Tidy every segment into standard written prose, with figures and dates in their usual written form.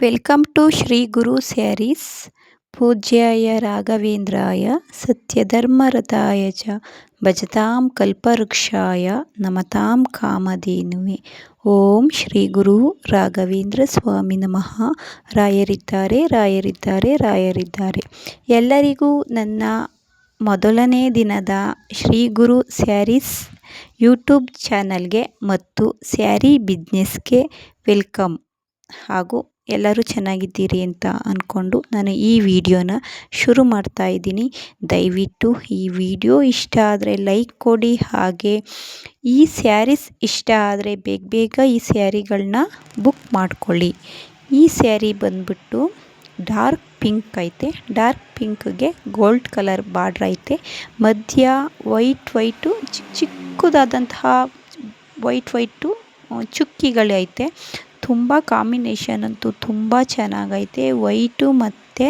Welcome to Shri ಗುರು ಸ್ಯಾರೀಸ್. ಪೂಜ್ಯಾಯ ರಾಘವೇಂದ್ರಾಯ ಸತ್ಯಧರ್ಮರತಾಯ ಚ ಭಜತಾಂ ಕಲ್ಪವೃಕ್ಷಾಯ ನಮತಾಂ ಕಾಮಧೇನುವೆ. ಓಂ ಶ್ರೀ ಗುರು ರಾಘವೇಂದ್ರ ಸ್ವಾಮಿ ನಮಃ. ರಾಯರಿದ್ದಾರೆ ರಾಯರಿದ್ದಾರೆ ರಾಯರಿದ್ದಾರೆ. ಎಲ್ಲರಿಗೂ ನನ್ನ ಮೊದಲನೇ ದಿನದ ಶ್ರೀ ಗುರು ಸ್ಯಾರೀಸ್ ಯೂಟ್ಯೂಬ್ ಚಾನಲ್ಗೆ ಮತ್ತು ಸ್ಯಾರಿ ಬಿಸ್ನೆಸ್ಗೆ ವೆಲ್ಕಮ್. ಹಾಗೂ ಎಲ್ಲರೂ ಚೆನ್ನಾಗಿದ್ದೀರಿ ಅಂತ ಅಂದ್ಕೊಂಡು ನಾನು ಈ ವಿಡಿಯೋನ ಶುರು ಮಾಡ್ತಾ ಇದ್ದೀನಿ. ದಯವಿಟ್ಟು ಈ ವಿಡಿಯೋ ಇಷ್ಟ ಆದರೆ ಲೈಕ್ ಕೊಡಿ. ಹಾಗೆ ಈ ಸ್ಯಾರೀಸ್ ಇಷ್ಟ ಆದರೆ ಬೇಗ ಬೇಗ ಈ ಸ್ಯಾರಿಗಳನ್ನ ಬುಕ್ ಮಾಡ್ಕೊಳ್ಳಿ. ಈ ಸ್ಯಾರಿ ಬಂದ್ಬಿಟ್ಟು ಡಾರ್ಕ್ ಪಿಂಕ್ ಐತೆ. ಡಾರ್ಕ್ ಪಿಂಕ್ಗೆ ಗೋಲ್ಡ್ ಕಲರ್ ಬಾರ್ಡ್ರ್ ಐತೆ. ಮಧ್ಯ ವೈಟು ಚಿಕ್ಕದಾದಂತಹ ವೈಟು ಚುಕ್ಕಿಗಳೈತೆ. ತುಂಬ ಕಾಂಬಿನೇಷನ್ ಅಂತೂ ತುಂಬ ಚೆನ್ನಾಗೈತೆ. ವೈಟು ಮತ್ತು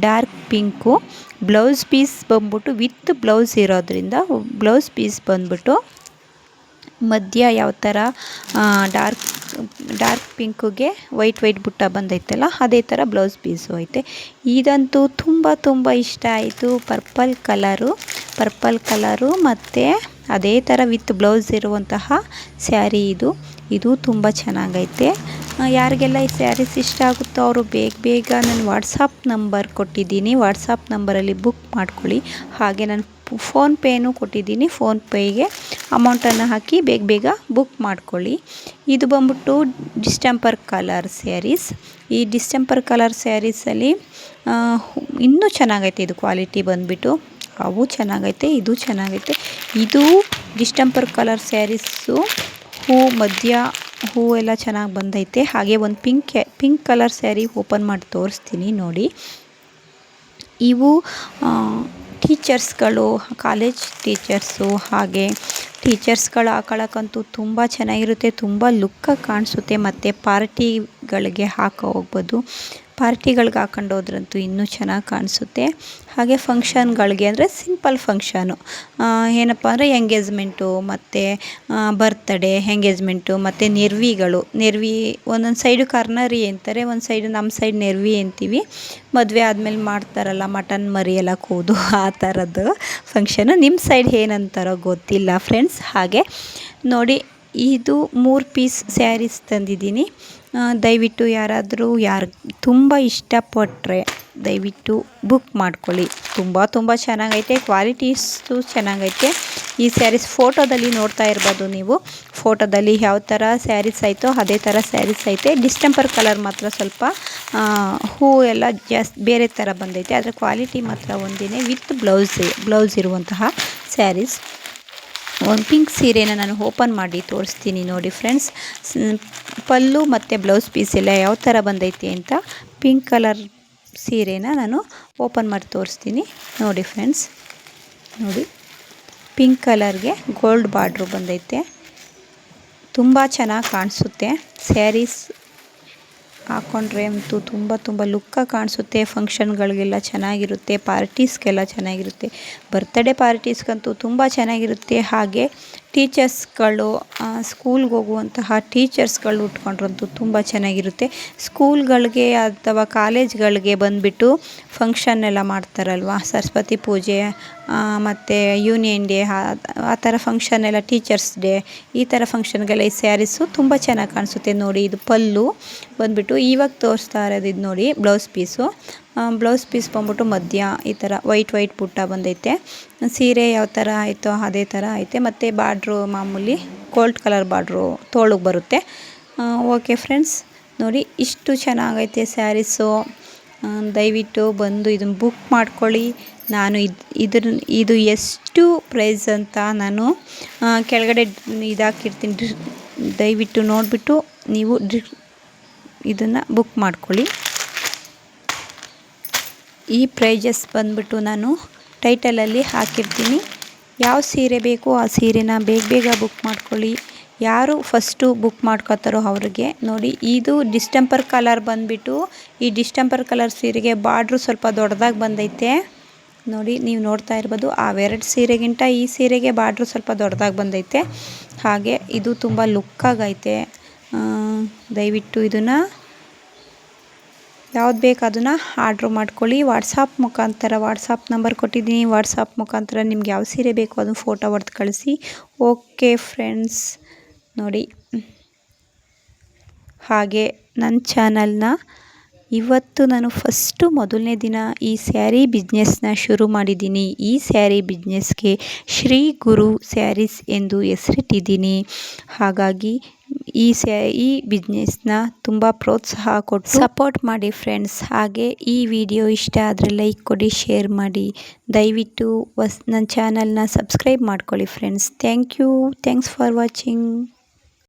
ಡಾರ್ಕ್ ಪಿಂಕು. ಬ್ಲೌಸ್ ಪೀಸ್ ಬಂದ್ಬಿಟ್ಟು ವಿತ್ ಬ್ಲೌಸ್ ಇರೋದ್ರಿಂದ ಬ್ಲೌಸ್ ಪೀಸ್ ಬಂದ್ಬಿಟ್ಟು ಮಧ್ಯ ಯಾವ ಥರ ಡಾರ್ಕ್ ಪಿಂಕಿಗೆ ವೈಟ್ ಬುಟ್ಟ ಬಂದೈತಲ್ಲ ಅದೇ ಥರ ಬ್ಲೌಸ್ ಪೀಸು ಐತೆ. ಇದಂತೂ ತುಂಬ ಇಷ್ಟ ಆಯಿತು. ಪರ್ಪಲ್ ಕಲರು ಮತ್ತು ಅದೇ ಥರ ವಿತ್ ಬ್ಲೌಸ್ ಇರುವಂತಹ ಸ್ಯಾರಿ ಇದು ತುಂಬ ಚೆನ್ನಾಗೈತೆ. ಯಾರಿಗೆಲ್ಲ ಈ ಸ್ಯಾರೀಸ್ ಇಷ್ಟ ಆಗುತ್ತೋ ಅವರು ಬೇಗ ನಾನು ವಾಟ್ಸಪ್ ನಂಬರ್ ಕೊಟ್ಟಿದ್ದೀನಿ. ವಾಟ್ಸಪ್ ನಂಬರಲ್ಲಿ ಬುಕ್ ಮಾಡ್ಕೊಳ್ಳಿ. ಹಾಗೆ ನಾನು ಫೋನ್ಪೇನೂ ಕೊಟ್ಟಿದ್ದೀನಿ. ಫೋನ್ಪೇಗೆ ಅಮೌಂಟನ್ನು ಹಾಕಿ ಬೇಗ ಬುಕ್ ಮಾಡ್ಕೊಳ್ಳಿ. ಇದು ಬಂದ್ಬಿಟ್ಟು ಡಿಸ್ಟೆಂಪರ್ ಕಲರ್ ಸ್ಯಾರೀಸ್. ಈ ಡಿಸ್ಟೆಂಪರ್ ಕಲರ್ ಸ್ಯಾರೀಸಲ್ಲಿ ಇನ್ನೂ ಚೆನ್ನಾಗೈತೆ. ಇದು ಕ್ವಾಲಿಟಿ ಬಂದುಬಿಟ್ಟು ಅವು ಚೆನ್ನಾಗೈತೆ, ಇದು ಚೆನ್ನಾಗೈತೆ. ಇದು ಡಿಸ್ಟೆಂಪರ್ ಕಲರ್ ಸ್ಯಾರೀಸು ಮಧ್ಯ ಹೂ ಎಲ್ಲ ಚೆನ್ನಾಗಿ ಬಂದೈತೆ. ಹಾಗೆ ಒಂದು ಪಿಂಕ್ ಕಲರ್ ಸ್ಯಾರಿ ಓಪನ್ ಮಾಡಿ ತೋರಿಸ್ತೀನಿ ನೋಡಿ. ಇವು ಟೀಚರ್ಸ್ಗಳು, ಕಾಲೇಜ್ ಟೀಚರ್ಸು ಹಾಗೆ ಟೀಚರ್ಸ್ಗಳು ಹಾಕೊಳ್ಳೋಕ್ಕಂತೂ ತುಂಬ ಚೆನ್ನಾಗಿರುತ್ತೆ. ತುಂಬ ಲುಕ್ಕಾಗಿ ಕಾಣಿಸುತ್ತೆ. ಮತ್ತು ಪಾರ್ಟಿಗಳಿಗೆ ಹೋಗ್ಬೋದು. ಪಾರ್ಟಿಗಳಿಗೆ ಹಾಕೊಂಡು ಹೋದ್ರಂತೂ ಇನ್ನೂ ಚೆನ್ನಾಗಿ ಕಾಣಿಸುತ್ತೆ. ಹಾಗೆ ಫಂಕ್ಷನ್ಗಳಿಗೆ ಅಂದರೆ ಸಿಂಪಲ್ ಫಂಕ್ಷನು, ಏನಪ್ಪ ಅಂದರೆ ಎಂಗೇಜ್ಮೆಂಟು ಮತ್ತು ಬರ್ತ್ಡೇ ಎಂಗೇಜ್ಮೆಂಟು ಮತ್ತು ನೆರ್ವಿ ಒಂದೊಂದು ಸೈಡು ಕಾರ್ನರಿ ಅಂತಾರೆ, ಒಂದು ಸೈಡು ನಮ್ಮ ಸೈಡ್ ನೆರ್ವಿ ಅಂತೀವಿ. ಮದುವೆ ಆದಮೇಲೆ ಮಾಡ್ತಾರಲ್ಲ ಮಟನ್ ಮರಿ ಎಲ್ಲ ಕೂದು, ಆ ಥರದ್ದು ಫಂಕ್ಷನು. ನಿಮ್ಮ ಸೈಡ್ ಏನಂತಾರೋ ಗೊತ್ತಿಲ್ಲ ಫ್ರೆಂಡ್ಸ್. ಹಾಗೆ ನೋಡಿ, ಇದು 3 ಪೀಸ್ ಸ್ಯಾರೀಸ್ ತಂದಿದ್ದೀನಿ. ದಯವಿಟ್ಟು ಯಾರಾದರೂ ತುಂಬ ಇಷ್ಟಪಟ್ಟರೆ ದಯವಿಟ್ಟು ಬುಕ್ ಮಾಡ್ಕೊಳ್ಳಿ. ತುಂಬ ಚೆನ್ನಾಗೈತೆ. ಕ್ವಾಲಿಟೀಸು ಚೆನ್ನಾಗೈತೆ. ಈ ಸ್ಯಾರೀಸ್ ಫೋಟೋದಲ್ಲಿ ನೋಡ್ತಾ ಇರ್ಬೋದು ನೀವು. ಫೋಟೋದಲ್ಲಿ ಯಾವ ಥರ ಸ್ಯಾರೀಸ್ ಐತೋ ಅದೇ ಥರ ಸ್ಯಾರೀಸ್ ಐತೆ. ಡಿಸ್ಟೆಂಪರ್ ಕಲರ್ ಮಾತ್ರ ಸ್ವಲ್ಪ ಹೂ ಎಲ್ಲ ಜಾಸ್ತಿ ಬೇರೆ ಥರ ಬಂದೈತೆ. ಆದರೆ ಕ್ವಾಲಿಟಿ ಮಾತ್ರ ಒಂದೇ ವಿತ್ ಬ್ಲೌಸ್ ಇರುವಂತಹ ಸ್ಯಾರೀಸ್. ಒಂದು ಪಿಂಕ್ ಸೀರೆನ ನಾನು ಓಪನ್ ಮಾಡಿ ತೋರಿಸ್ತೀನಿ ನೋಡಿ ಫ್ರೆಂಡ್ಸ್. ಪಲ್ಲು ಮತ್ತು ಬ್ಲೌಸ್ ಪೀಸ್ ಎಲ್ಲ ಯಾವ ಥರ ಬಂದೈತೆ ಅಂತ ಪಿಂಕ್ ಕಲರ್ ಸೀರೆನ ನಾನು ಓಪನ್ ಮಾಡಿ ತೋರಿಸ್ತೀನಿ ನೋಡಿ ಫ್ರೆಂಡ್ಸ್. ನೋಡಿ, ಪಿಂಕ್ ಕಲರ್ಗೆ ಗೋಲ್ಡ್ ಬಾರ್ಡ್ರು ಬಂದೈತೆ. ತುಂಬ ಚೆನ್ನಾಗಿ ಕಾಣಿಸುತ್ತೆ. ಸ್ಯಾರೀಸ್ ಹಾಕ್ಕೊಂಡ್ರೆ ಅಂತೂ ತುಂಬ ಲುಕ್ಕಾಗಿ ಕಾಣಿಸುತ್ತೆ. ಫಂಕ್ಷನ್ಗಳಿಗೆಲ್ಲ ಚೆನ್ನಾಗಿರುತ್ತೆ, ಪಾರ್ಟೀಸ್ಗೆಲ್ಲ ಚೆನ್ನಾಗಿರುತ್ತೆ. ಬರ್ತ್ಡೇ ಪಾರ್ಟೀಸ್ಗಂತೂ ತುಂಬ ಚೆನ್ನಾಗಿರುತ್ತೆ. ಹಾಗೆ ಟೀಚರ್ಸ್ಗಳು, ಸ್ಕೂಲ್ಗೆ ಹೋಗುವಂತಹ ಟೀಚರ್ಸ್ಗಳು ಉಟ್ಕೊಂಡ್ರಂತೂ ತುಂಬ ಚೆನ್ನಾಗಿರುತ್ತೆ. ಸ್ಕೂಲ್ಗಳಿಗೆ ಅಥವಾ ಕಾಲೇಜ್ಗಳಿಗೆ ಬಂದುಬಿಟ್ಟು ಫಂಕ್ಷನ್ ಎಲ್ಲ ಮಾಡ್ತಾರಲ್ವ, ಸರಸ್ವತಿ ಪೂಜೆ ಮತ್ತು ಯೂನಿಯನ್ ಡೇ ಆ ಥರ ಫಂಕ್ಷನ್ ಎಲ್ಲ, ಟೀಚರ್ಸ್ ಡೇ, ಈ ಥರ ಫಂಕ್ಷನ್ಗೆಲ್ಲ ಈ ಸ್ಯಾರೀಸು ತುಂಬ ಚೆನ್ನಾಗಿ ಕಾಣಿಸುತ್ತೆ. ನೋಡಿ, ಇದು ಪಲ್ಲು ಬಂದುಬಿಟ್ಟು ಇವಾಗ ತೋರಿಸ್ತಾ ಇರೋದು. ಇದು ನೋಡಿ ಬ್ಲೌಸ್ ಪೀಸ್ ಬಂದ್ಬಿಟ್ಟು ಮಧ್ಯ ಈ ಥರ ವೈಟ್ ಬುಟ್ಟ ಬಂದೈತೆ. ಸೀರೆ ಯಾವ ಥರ ಆಯಿತೋ ಅದೇ ಥರ ಐತೆ. ಮತ್ತು ಬಾರ್ಡ್ರು ಮಾಮೂಲಿ ಗೋಲ್ಡ್ ಕಲರ್ ಬಾರ್ಡ್ರು ತೋಳಿಗೆ ಬರುತ್ತೆ. ಓಕೆ ಫ್ರೆಂಡ್ಸ್, ನೋಡಿ ಇಷ್ಟು ಚೆನ್ನಾಗೈತೆ ಸ್ಯಾರೀಸು. ದಯವಿಟ್ಟು ಬಂದು ಇದನ್ನು ಬುಕ್ ಮಾಡ್ಕೊಳ್ಳಿ. ನಾನು ಇದು ಎಷ್ಟು ಪ್ರೈಸ್ ಅಂತ ನಾನು ಕೆಳಗಡೆ ಇದಾಕಿರ್ತೀನಿ. ದಯವಿಟ್ಟು ನೋಡಿಬಿಟ್ಟು ನೀವು ಇದನ್ನು ಬುಕ್ ಮಾಡ್ಕೊಳ್ಳಿ. ಈ ಪ್ರೈಜಸ್ ಬಂದ್ಬಿಟ್ಟು ನಾನು ಟೈಟಲಲ್ಲಿ ಹಾಕಿರ್ತೀನಿ. ಯಾವ ಸೀರೆ ಬೇಕೋ ಆ ಸೀರೆನ ಬೇಗ ಬುಕ್ ಮಾಡ್ಕೊಳ್ಳಿ. ಯಾರು ಫಸ್ಟು ಬುಕ್ ಮಾಡ್ಕೋತಾರೋ ಅವ್ರಿಗೆ. ನೋಡಿ, ಇದು ಡಿಸ್ಟೆಂಪರ್ ಕಲರ್ ಬಂದುಬಿಟ್ಟು ಈ ಡಿಸ್ಟೆಂಪರ್ ಕಲರ್ ಸೀರೆಗೆ ಬಾರ್ಡ್ರು ಸ್ವಲ್ಪ ದೊಡ್ಡದಾಗಿ ಬಂದೈತೆ. ನೋಡಿ, ನೀವು ನೋಡ್ತಾ ಇರ್ಬೋದು. ಅವೆರಡು ಸೀರೆಗಿಂತ ಈ ಸೀರೆಗೆ ಬಾರ್ಡ್ರು ಸ್ವಲ್ಪ ದೊಡ್ಡದಾಗಿ ಬಂದೈತೆ. ಹಾಗೆ ಇದು ತುಂಬ ಲುಕ್ಕಾಗೈತೆ. ದಯವಿಟ್ಟು ಇದನ್ನು ಯಾವ್ದು ಬೇಕು ಅದನ್ನು ಆರ್ಡ್ರ್ ಮಾಡ್ಕೊಳ್ಳಿ. ವಾಟ್ಸಾಪ್ ನಂಬರ್ ಕೊಟ್ಟಿದ್ದೀನಿ. ವಾಟ್ಸಾಪ್ ಮುಖಾಂತರ ನಿಮ್ಗೆ ಯಾವ ಸೀರೆ ಬೇಕು ಅದನ್ನು ಫೋಟೋ ಹೊಡೆದು ಕಳಿಸಿ. ಓಕೆ ಫ್ರೆಂಡ್ಸ್, ನೋಡಿ ಹಾಗೆ ನನ್ನ ಚಾನಲ್ನ ಇವತ್ತು ನಾನು ಮೊದಲನೇ ದಿನ ಈ ಸ್ಯಾರಿ ಬಿಸ್ನೆಸ್ನ ಶುರು ಮಾಡಿದ್ದೀನಿ. ಈ ಸ್ಯಾರಿ ಬಿಸ್ನೆಸ್ಗೆ ಶ್ರೀ ಗುರು ಸ್ಯಾರೀಸ್ ಎಂದು ಹೆಸರಿಟ್ಟಿದ್ದೀನಿ. ಹಾಗಾಗಿ ಈ ಬಿಸ್ನೆಸ್ನ ತುಂಬ ಪ್ರೋತ್ಸಾಹ ಕೊಟ್ಟು ಸಪೋರ್ಟ್ ಮಾಡಿ ಫ್ರೆಂಡ್ಸ್. ಹಾಗೆ ಈ ವಿಡಿಯೋ ಇಷ್ಟ ಆದರೆ ಲೈಕ್ ಕೊಡಿ, ಶೇರ್ ಮಾಡಿ. ದಯವಿಟ್ಟು ನನ್ನ ಚಾನಲ್ನ ಸಬ್ಸ್ಕ್ರೈಬ್ ಮಾಡ್ಕೊಳ್ಳಿ ಫ್ರೆಂಡ್ಸ್. Thanks for watching.